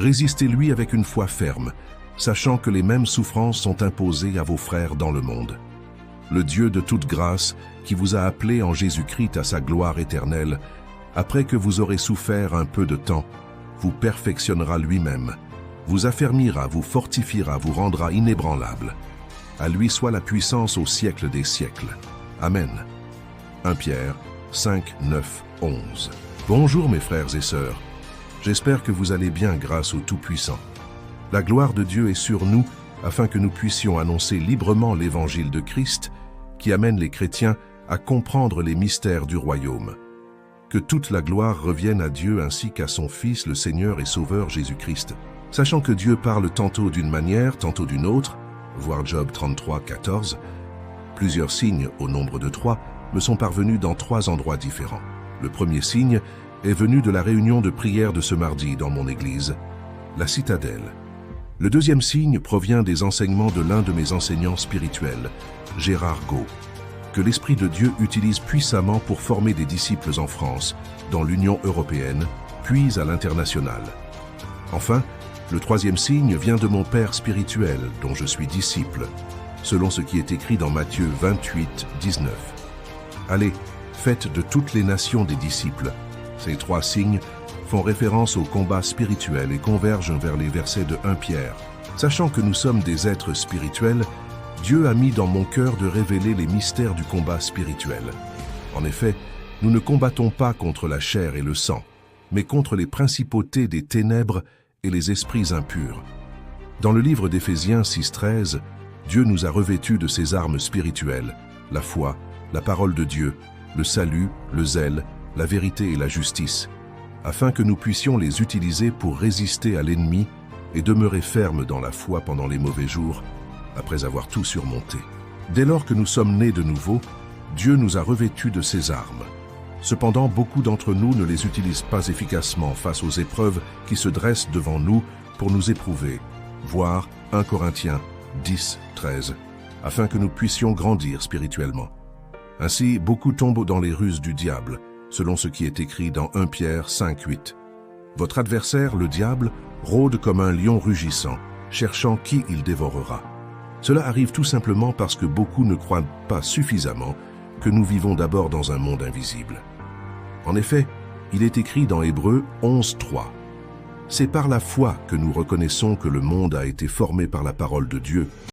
Résistez-lui avec une foi ferme, sachant que les mêmes souffrances sont imposées à vos frères dans le monde. Le Dieu de toute grâce, qui vous a appelé en Jésus-Christ à sa gloire éternelle, après que vous aurez souffert un peu de temps, vous perfectionnera lui-même, vous affermira, vous fortifiera, vous rendra inébranlable. À lui soit la puissance au siècle des siècles. Amen. 1 Pierre 5, 9, 11. Bonjour mes frères et sœurs. J'espère que vous allez bien grâce au Tout-Puissant. La gloire de Dieu est sur nous afin que nous puissions annoncer librement l'évangile de Christ qui amène les chrétiens à comprendre les mystères du royaume. Que toute la gloire revienne à Dieu ainsi qu'à son Fils, le Seigneur et Sauveur Jésus-Christ. Sachant que Dieu parle tantôt d'une manière, tantôt d'une autre, voir Job 33, 14, plusieurs signes, au nombre de 3, me sont parvenus dans 3 endroits différents. Le premier signe est venu de la réunion de prière de ce mardi dans mon église, la Citadelle. Le deuxième signe provient des enseignements de l'un de mes enseignants spirituels, Gérard Gault, que l'Esprit de Dieu utilise puissamment pour former des disciples en France, dans l'Union européenne, puis à l'international. Enfin, le troisième signe vient de mon Père spirituel, dont je suis disciple, selon ce qui est écrit dans Matthieu 28, 19. Allez, faites de toutes les nations des disciples. Ces 3 signes font référence au combat spirituel et convergent vers les versets de 1 Pierre. Sachant que nous sommes des êtres spirituels, Dieu a mis dans mon cœur de révéler les mystères du combat spirituel. En effet, nous ne combattons pas contre la chair et le sang, mais contre les principautés des ténèbres et les esprits impurs. Dans le livre d'Éphésiens 6.13, Dieu nous a revêtus de ses armes spirituelles, la foi, la parole de Dieu, le salut, le zèle, la vérité et la justice, afin que nous puissions les utiliser pour résister à l'ennemi et demeurer fermes dans la foi pendant les mauvais jours, après avoir tout surmonté. Dès lors que nous sommes nés de nouveau, Dieu nous a revêtus de ses armes. Cependant, beaucoup d'entre nous ne les utilisent pas efficacement face aux épreuves qui se dressent devant nous pour nous éprouver, voir 1 Corinthiens 10, 13, afin que nous puissions grandir spirituellement. Ainsi, beaucoup tombent dans les ruses du diable, selon ce qui est écrit dans 1 Pierre 5, 8. Votre adversaire, le diable, rôde comme un lion rugissant, cherchant qui il dévorera. Cela arrive tout simplement parce que beaucoup ne croient pas suffisamment que nous vivons d'abord dans un monde invisible. En effet, il est écrit dans Hébreux 11, 3. C'est par la foi que nous reconnaissons que le monde a été formé par la parole de Dieu,